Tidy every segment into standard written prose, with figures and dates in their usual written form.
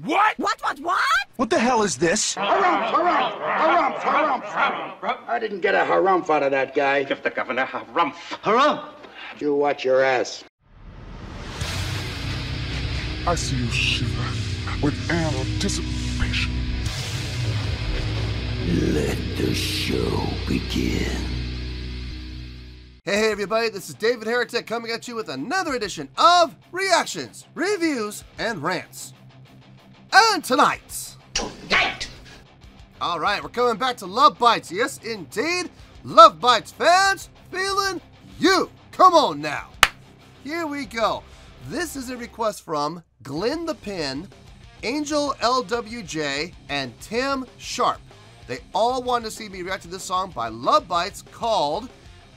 What? What? What the hell is this? Harumph. I didn't get a harumph out of that guy. Give the governor harumph. Harumph? You watch your ass. I see you shiver with anticipation. Let the show begin. Hey everybody, this is David Heretic coming at you with another edition of Reactions, Reviews, and Rants. And tonight... Alright, we're coming back to Love Bites. Yes, indeed. Love Bites fans, feeling you. Come on now. Here we go. This is a request from Glenn the Pin, Angel LWJ, and Tim Sharp. They all wanted to see me react to this song by Love Bites called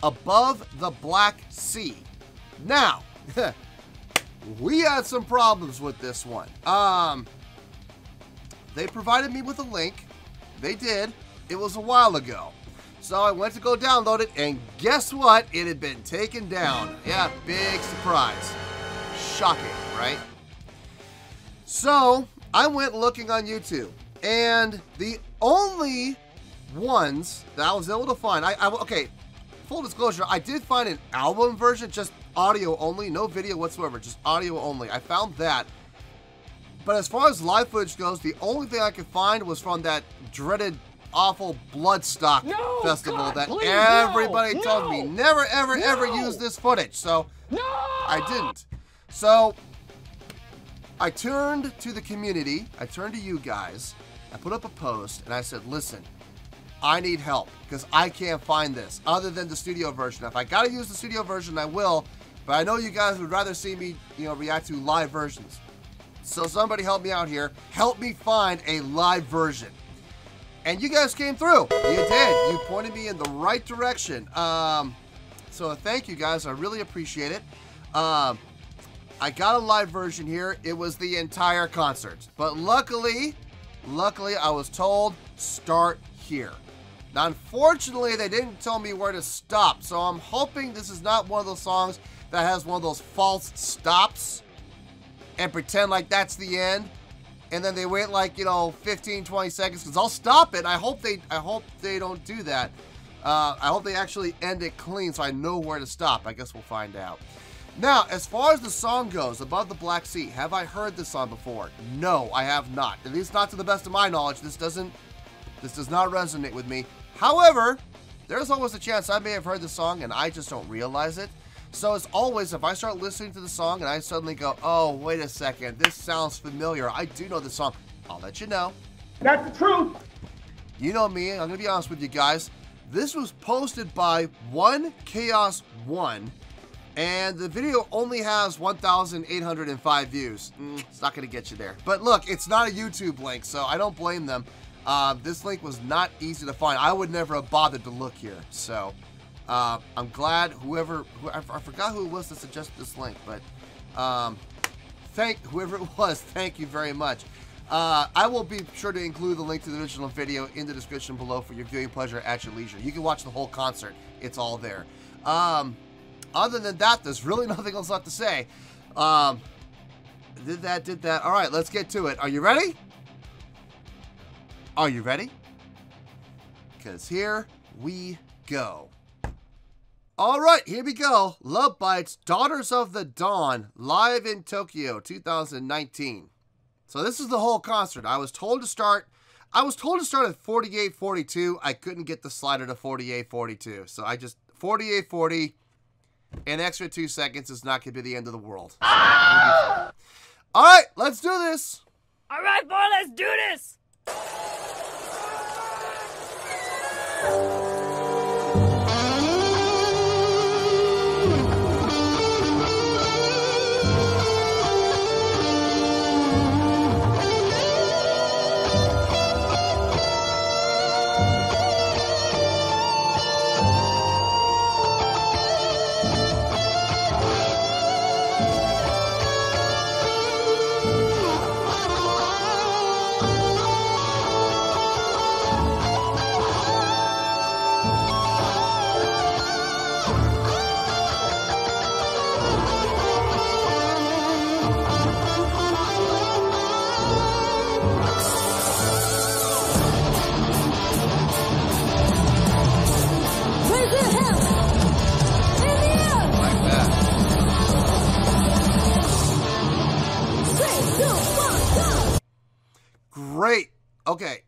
Above the Black Sea. Now, we had some problems with this one. They provided me with a link. They did. It was a while ago. So I went to go download it, and guess what? It had been taken down. Yeah, big surprise. Shocking, right? So I went looking on YouTube, and the only ones that I was able to find, okay, full disclosure, I did find an album version, just audio only, no video whatsoever, just audio only. I found that. But as far as live footage goes, the only thing I could find was from that dreaded, awful Bloodstock festival that everybody told me never, ever use this footage. So I didn't. So I turned to the community. I turned to you guys. I put up a post and I said, listen, I need help because I can't find this other than the studio version. If I got to use the studio version, I will. But I know you guys would rather see me, react to live versions. So somebody help me out here. Help me find a live version. And you guys came through. You did. You pointed me in the right direction. So thank you guys. I really appreciate it. I got a live version here. It was the entire concert. But luckily I was told start here. Now, unfortunately, they didn't tell me where to stop. So I'm hoping this is not one of those songs that has one of those false stops and pretend like that's the end, and then they wait like 15-20 seconds, because I'll stop it. I hope they don't do that. I hope they actually end it clean so I know where to stop. I guess we'll find out. Now, as far as the song goes, Above the Black Sea, have I heard this song before? No, I have not. At least not to the best of my knowledge. This does not resonate with me. However, there's always a chance I may have heard the song and I just don't realize it. So as always, if I start listening to the song and I suddenly go, oh, wait a second, this sounds familiar, I do know this song, I'll let you know. That's the truth. You know me, I'm going to be honest with you guys. This was posted by One Chaos One, and the video only has 1,805 views. It's not going to get you there. But look, it's not a YouTube link, so I don't blame them. This link was not easy to find. I would never have bothered to look here, so... I'm glad I forgot who it was that suggested this link, but whoever it was, thank you very much. I will be sure to include the link to the original video in the description below for your viewing pleasure at your leisure. You can watch the whole concert. It's all there. Other than that, there's really nothing else left to say. Did that. All right, let's get to it. Are you ready? Are you ready? Because here we go. All right, here we go. Love Bites, Daughters of the Dawn, live in Tokyo, 2019. So this is the whole concert. I was told to start at 48:42. I couldn't get the slider to 48:42. So I just 48:40. An extra 2 seconds is not going to be the end of the world. So all right, let's do this. All right, boy, let's do this. Okay,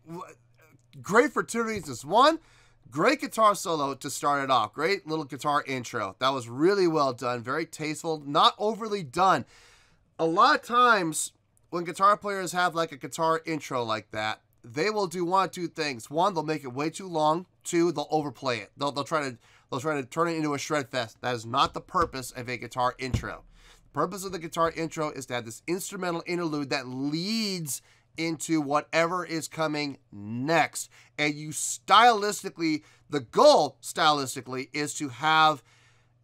great for two reasons. One, great guitar solo to start it off. Great little guitar intro. That was really well done. Very tasteful. Not overly done. A lot of times when guitar players have like a guitar intro like that, they will do one or two things. One, they'll make it way too long. Two, they'll overplay it. They'll try to turn it into a shred fest. That is not the purpose of a guitar intro. The purpose of the guitar intro is to have this instrumental interlude that leads into whatever is coming next. And you stylistically, the goal stylistically is to have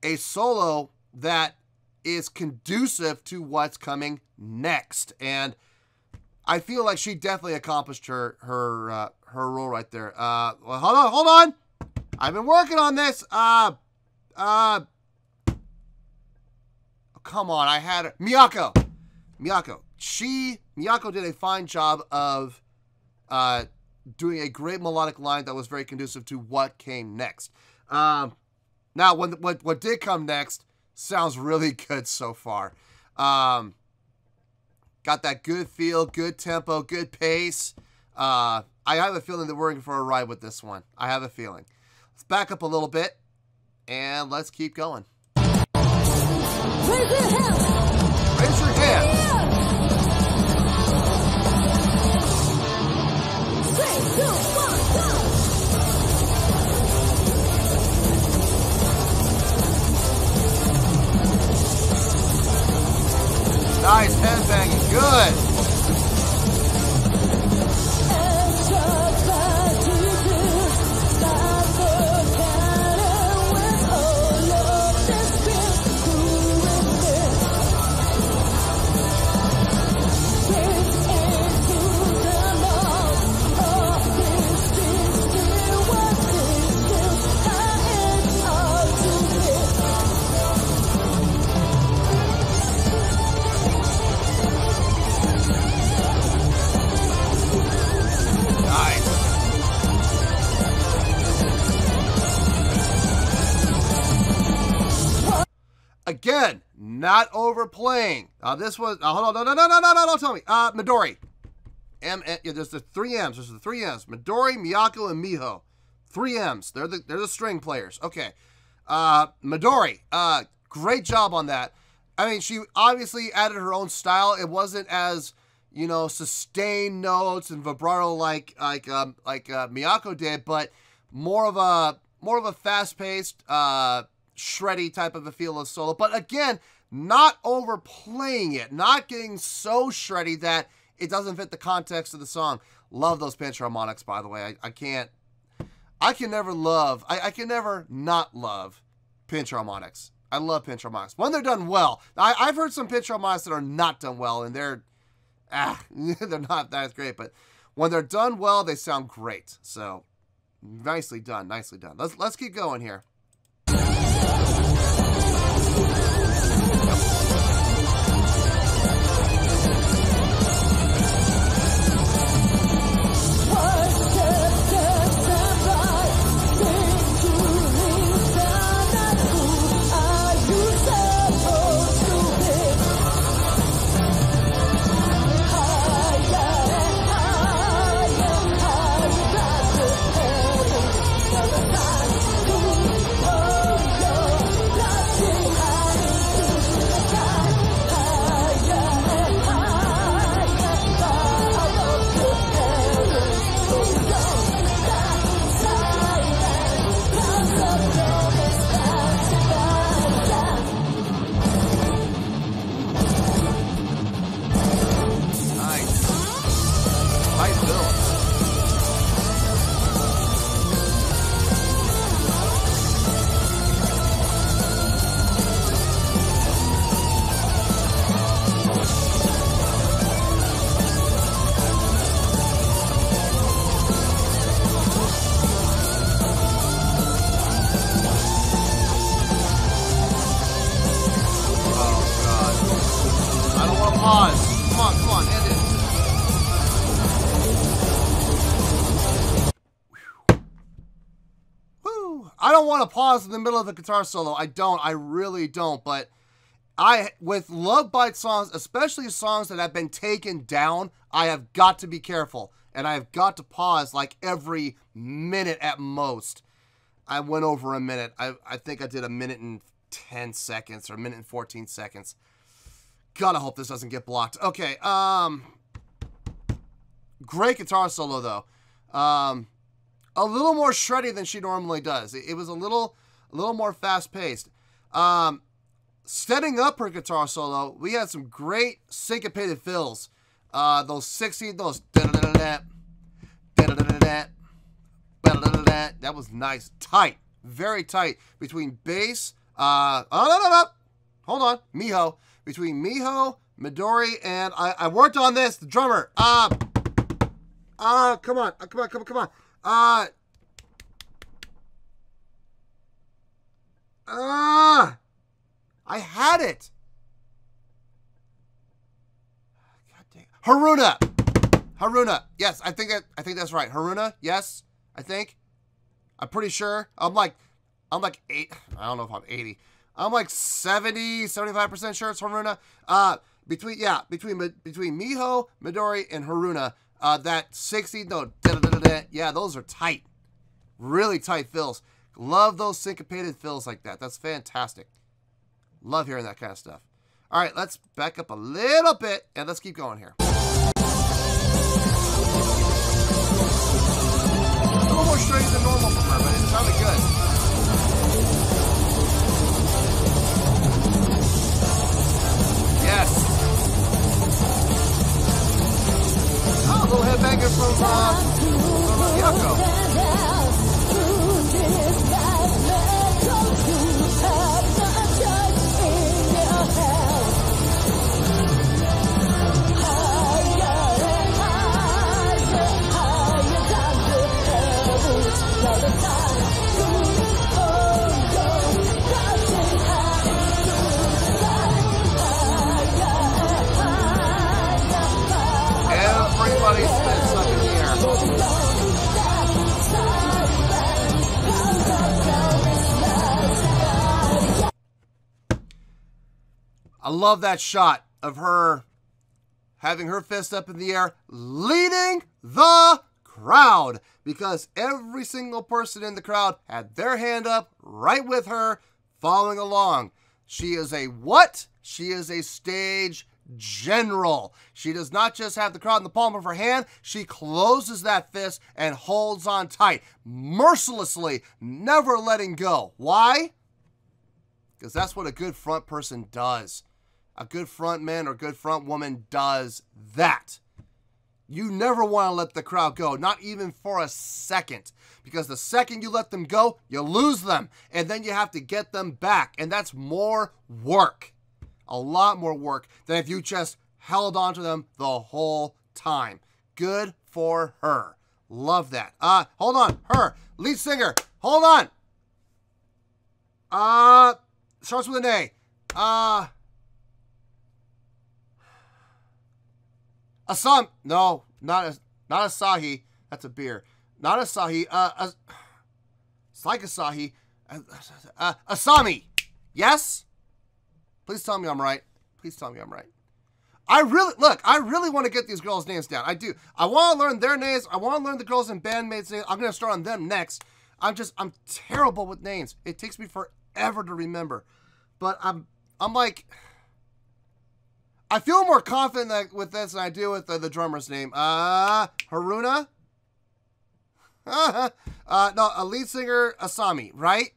a solo that is conducive to what's coming next. And I feel like she definitely accomplished her role right there. Well, hold on. I've been working on this. Oh, come on. I had her. Miyako. Miyako did a fine job of doing a great melodic line that was very conducive to what came next. Now, what did come next sounds really good so far. Got that good feel, good tempo, good pace. I have a feeling that we're in for a ride with this one. I have a feeling. Let's back up a little bit, and let's keep going. Raise your hands. Raise your hands. Three, 2, 1, go. Nice headbanging. Good. Again, not overplaying. This was, hold on, no, don't tell me. Midori. There's the three M's. There's the three M's. Midori, Miyako, and Miho. Three M's. They're the string players. Okay. Midori. Great job on that. I mean, she obviously added her own style. It wasn't as, sustained notes and vibrato like Miyako did, but more of a fast-paced, shreddy type of a feel of solo, but again, not overplaying it, not getting so shreddy that it doesn't fit the context of the song. Love those pinch harmonics, by the way. I can never not love pinch harmonics. I love pinch harmonics when they're done well. I've heard some pinch harmonics that are not done well, and they're not that great, but when they're done well, they sound great. So nicely done. Let's keep going here. I don't want to pause in the middle of the guitar solo. I really don't. But with Love Bites songs, especially songs that have been taken down, I have got to be careful. and I've got to pause like every minute at most. I went over a minute. I think I did a minute and 10 seconds or a minute and 14 seconds. God, I hope this doesn't get blocked. Okay, great guitar solo though. A little more shreddy than she normally does. It was a little more fast paced. Setting up her guitar solo, we had some great syncopated fills. Those 16, those da-da-da-da-da, da-da-da-da-da, da-da-da-da-da. That was nice, tight, very tight between bass. Hold on, Miho. Between Miho, Midori, and I worked on this. The drummer. Come on. I had it. God dang. Haruna. Yes, I think that's right. Haruna. Yes, I think. I'm pretty sure. I'm like 8. I don't know if I'm 80. I'm like 70, 75% sure it's Haruna. Between Miho, Midori, and Haruna, that 60, no, yeah, those are tight. Really tight fills. Love those syncopated fills like that. That's fantastic. Love hearing that kind of stuff. All right, let's back up a little bit, and let's keep going here. A little more straight than normal for her, but it sounded good. Yes. Oh, a little headbanger from Yoko. Everybody spits up in the air. I love that shot of her having her fist up in the air, leading the crowd, because every single person in the crowd had their hand up right with her, following along. She is a what? She is a stage general. She does not just have the crowd in the palm of her hand. She closes that fist and holds on tight, mercilessly, never letting go. Why? Because that's what a good front person does. A good front man or good front woman does that. You never want to let the crowd go, not even for a second. Because the second you let them go, you lose them. And then you have to get them back. And that's more work. A lot more work than if you just held on to them the whole time. Good for her. Love that. Hold on. Her. Lead singer. Hold on. Starts with an A. No, not Asahi. That's a beer. Not Asahi. It's like Asahi. Asami. Yes? Please tell me I'm right. Please tell me I'm right. I really want to get these girls' names down. I do. I want to learn their names. I want to learn the girls' and bandmates' names. I'm going to start on them next. I'm terrible with names. It takes me forever to remember. But I'm like, I feel more confident with this than I do with the drummer's name. Haruna? No, a lead singer, Asami, right?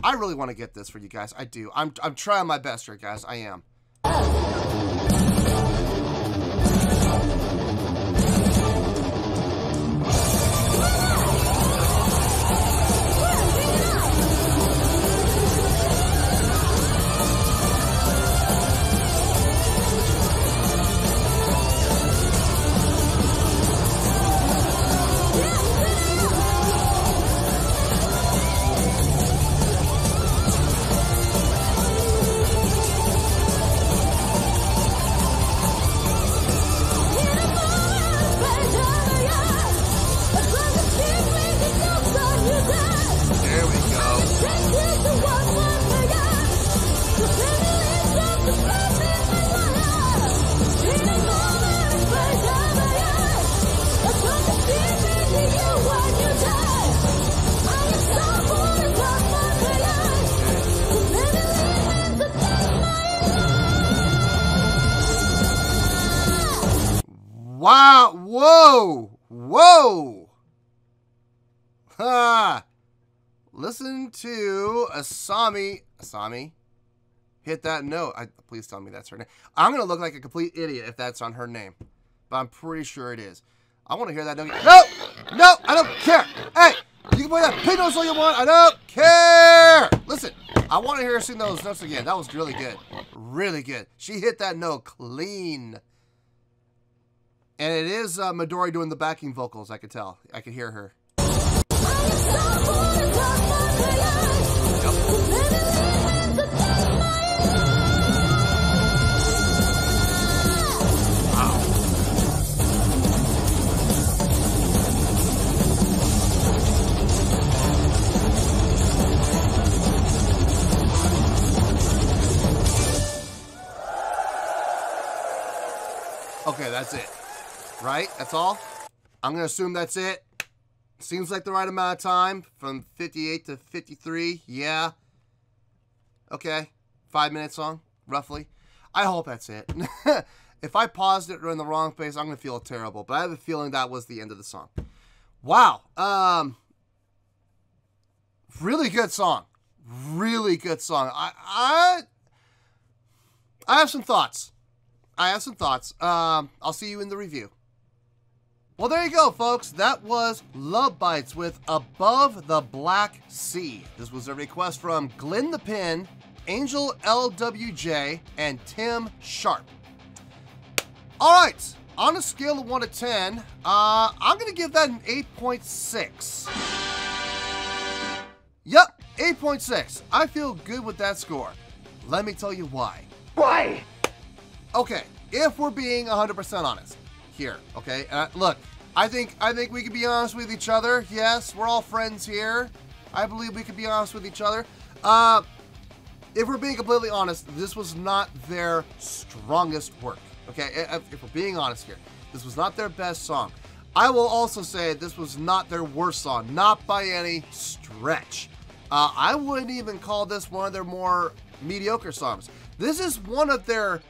I really want to get this for you guys. I do. I'm trying my best here, guys. I am. Wow. Whoa. Whoa. Ha. Listen to Asami. Hit that note. Please tell me that's her name. I'm going to look like a complete idiot if that's on her name. But I'm pretty sure it is. I want to hear that note. No! No! I don't care! Hey! You can play that pin notes all you want. I don't care! Listen, I want to hear her sing those notes again. That was really good. Really good. She hit that note clean. And it is Midori doing the backing vocals, I could tell. I could hear her. Okay, that's it. Right? That's all? I'm going to assume that's it. Seems like the right amount of time. From 58 to 53. Yeah. Okay. 5-minute song, roughly. I hope that's it. If I paused it or in the wrong place, I'm going to feel terrible. But I have a feeling that was the end of the song. Wow. Really good song. Really good song. I have some thoughts. I'll see you in the review. Well, there you go, folks. That was Love Bites with Above the Black Sea. This was a request from Glenn the Pin, Angel LWJ, and Tim Sharp. All right. On a scale of 1 to 10, I'm going to give that an 8.6. Yep, 8.6. I feel good with that score. Let me tell you why. Why? Okay, if we're being 100% honest here, okay? Look, I think we can be honest with each other. Yes, we're all friends here. I believe we can be honest with each other. If we're being completely honest, this was not their strongest work, okay? If we're being honest here, this was not their best song. I will also say this was not their worst song, not by any stretch. I wouldn't even call this one of their more mediocre songs. This is one of their,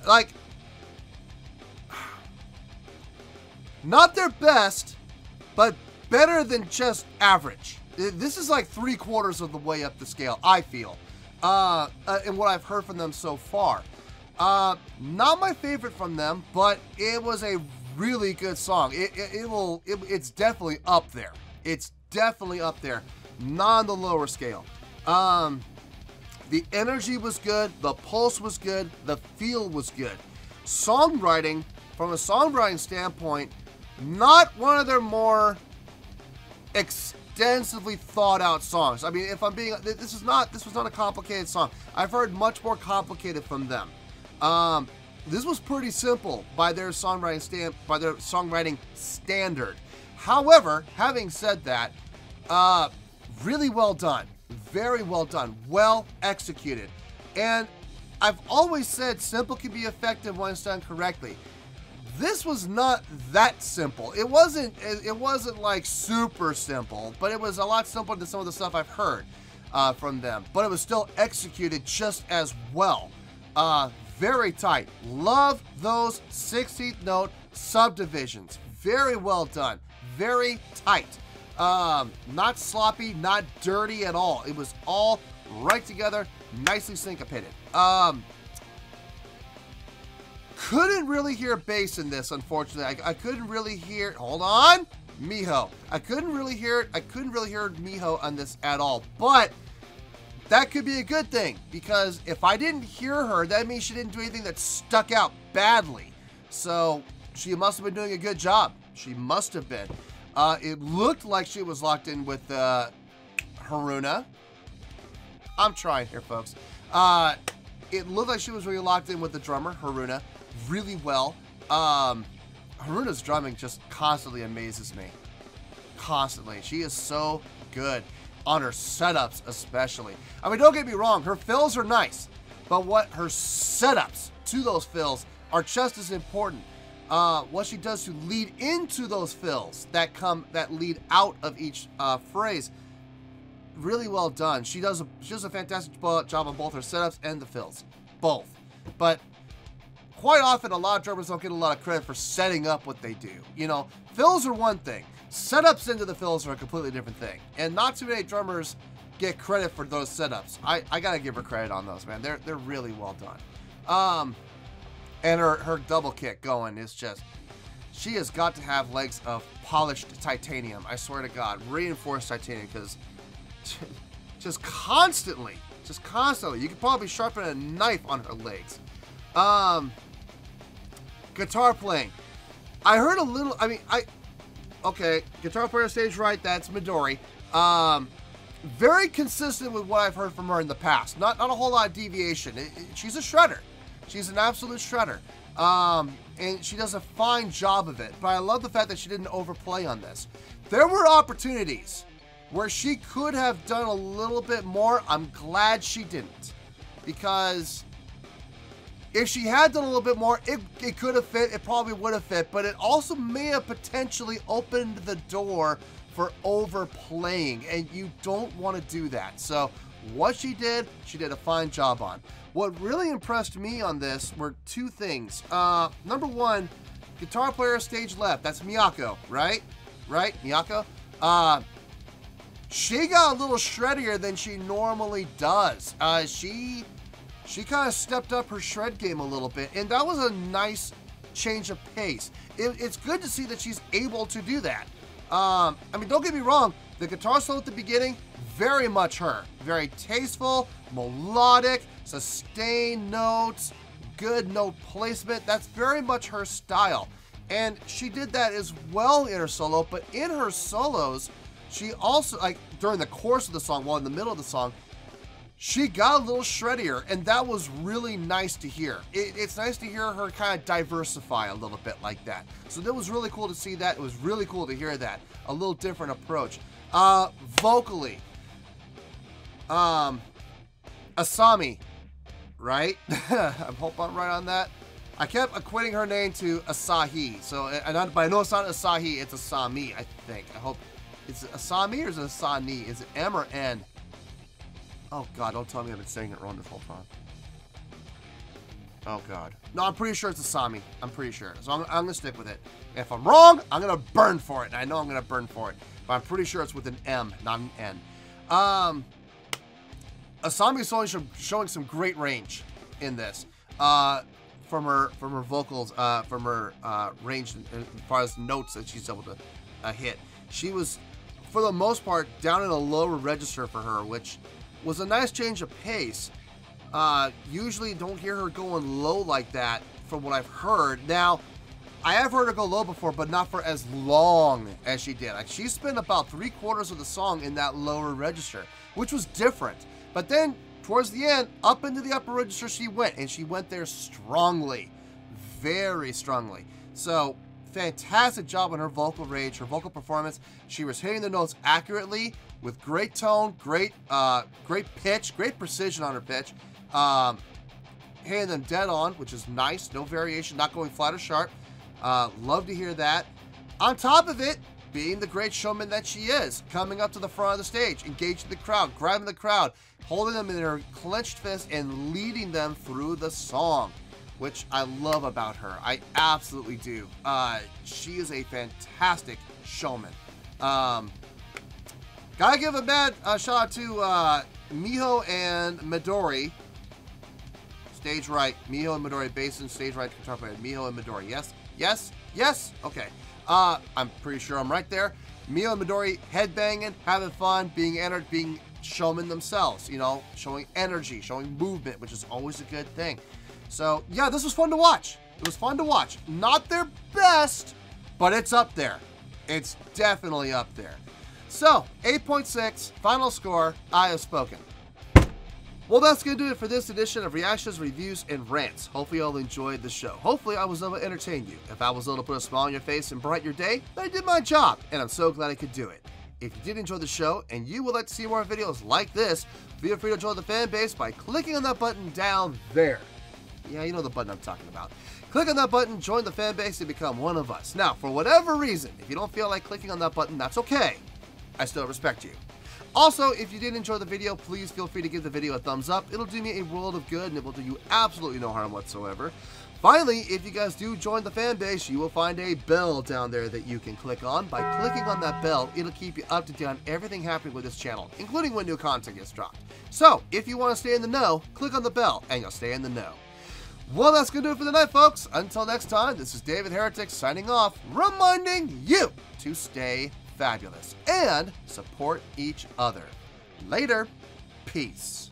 like, not their best, but better than just average. This is like 3/4 of the way up the scale, I feel, in what I've heard from them so far. Not my favorite from them, but it was a really good song. It's definitely up there. It's definitely up there, not on the lower scale. The energy was good, the pulse was good, the feel was good. Songwriting, from a songwriting standpoint, not one of their more extensively thought out songs. I mean, if I'm being, this was not a complicated song. I've heard much more complicated from them. This was pretty simple by their songwriting standard. However, having said that, really well done. Very well done. Well executed. And I've always said simple can be effective when it's done correctly. This was not that simple. It wasn't like super simple, but it was a lot simpler than some of the stuff I've heard from them. But it was still executed just as well. Very tight. Love those 16th note subdivisions. Very well done. Very tight. Not sloppy, not dirty at all. It was all right together, nicely syncopated. Couldn't really hear bass in this, unfortunately. I couldn't really hear, hold on, Miho. I couldn't really hear Miho on this at all, but that could be a good thing, because if I didn't hear her, that means she didn't do anything that stuck out badly. So she must have been doing a good job. She must have been. It looked like she was locked in with Haruna. I'm trying here, folks. It looked like she was really locked in with the drummer, Haruna, really well. Haruna's drumming just constantly amazes me. Constantly. She is so good on her setups, especially. I mean, don't get me wrong, her fills are nice, but what her setups to those fills are just as important. What she does to lead into those fills that lead out of each phrase, really well done. She does a fantastic job on both her setups and the fills, both. But quite often a lot of drummers don't get a lot of credit for setting up what they do. You know, fills are one thing. Setups into the fills are a completely different thing. And not too many drummers get credit for those setups. I gotta give her credit on those, man. They're really well done. And her double kick going is just, she has got to have legs of polished titanium. I swear to God, reinforced titanium, because just constantly, you could probably sharpen a knife on her legs. Guitar playing. I heard a little, okay, guitar player stage right, that's Midori. Very consistent with what I've heard from her in the past. Not a whole lot of deviation. She's a shredder. She's an absolute shredder. And she does a fine job of it. But I love the fact that she didn't overplay on this. There were opportunities where she could have done a little bit more. I'm glad she didn't. Because if she had done a little bit more, it could have fit. It probably would have fit. But it also may have potentially opened the door for overplaying. And you don't want to do that. So what she did a fine job on. What really impressed me on this were two things. Number one, guitar player stage left. That's Miyako, right? Right, Miyako? She got a little shreddier than she normally does. She kind of stepped up her shred game a little bit, and that was a nice change of pace. It's good to see that she's able to do that. I mean, don't get me wrong, the guitar solo at the beginning, very much her. Very tasteful, melodic, sustained notes, good note placement. That's very much her style. And she did that as well in her solo, but in her solos, she also, like during the course of the song, while in the middle of the song, she got a little shreddier, and that was really nice to hear. It's nice to hear her kind of diversify a little bit like that. So that was really cool to see that. It was really cool to hear that. A little different approach. Vocally, Asami, right? I hope I'm right on that. I kept equating her name to Asahi. So, but I know it's not Asahi, it's Asami, I think. I hope it's Asami or is it Asani? Is it M or N? Oh God, don't tell me I've been saying it wrong this whole time. Oh God. No, I'm pretty sure it's Asami. I'm pretty sure. So I'm gonna stick with it. If I'm wrong, I'm gonna burn for it. And I know I'm gonna burn for it. But I'm pretty sure it's with an M, not an N. Asami is showing some great range in this. From her vocals, from her range as far as notes that she's able to hit. She was, for the most part, down in a lower register for her, which was a nice change of pace. Usually don't hear her going low like that from what I've heard. Now, I have heard her go low before, but not for as long as she did. Like, she spent about 3/4 of the song in that lower register, which was different. But then, towards the end, up into the upper register she went, and she went there strongly. Very strongly. So, fantastic job on her vocal range, her vocal performance. She was hitting the notes accurately, with great tone, great pitch, great precision on her pitch. Hitting them dead on, which is nice. No variation, not going flat or sharp. Love to hear that. On top of it, being the great showman that she is, coming up to the front of the stage, engaging the crowd, grabbing the crowd, holding them in her clenched fist, and leading them through the song, which I love about her. I absolutely do. She is a fantastic showman. Gotta give a mad shout out to Miho and Midori. Stage right. Miho and Midori, bass and stage right guitar player. Miho and Midori. Yes? Yes? Yes? Okay. I'm pretty sure I'm right there. Miho and Midori headbanging, having fun, being entered, being showmen themselves, you know, showing energy, showing movement, which is always a good thing. So, yeah, this was fun to watch. It was fun to watch. Not their best, but it's up there. It's definitely up there. So, 8.6, final score, I have spoken. Well, that's going to do it for this edition of Reactions, Reviews, and Rants. Hopefully, you all enjoyed the show. Hopefully, I was able to entertain you. If I was able to put a smile on your face and brighten your day, then I did my job, and I'm so glad I could do it. If you did enjoy the show, and you would like to see more videos like this, feel free to join the fan base by clicking on that button down there. Yeah, you know the button I'm talking about. Click on that button, join the fan base, and become one of us. Now, for whatever reason, if you don't feel like clicking on that button, that's okay. I still respect you. Also, if you did enjoy the video, please feel free to give the video a thumbs up. It'll do me a world of good, and it will do you absolutely no harm whatsoever. Finally, if you guys do join the fan base, you will find a bell down there that you can click on. By clicking on that bell, it'll keep you up to date on everything happening with this channel, including when new content gets dropped. So, if you want to stay in the know, click on the bell and you'll stay in the know. Well, that's going to do it for the night, folks. Until next time, this is David Heretic signing off, reminding you to stay fabulous and support each other. Later. Peace.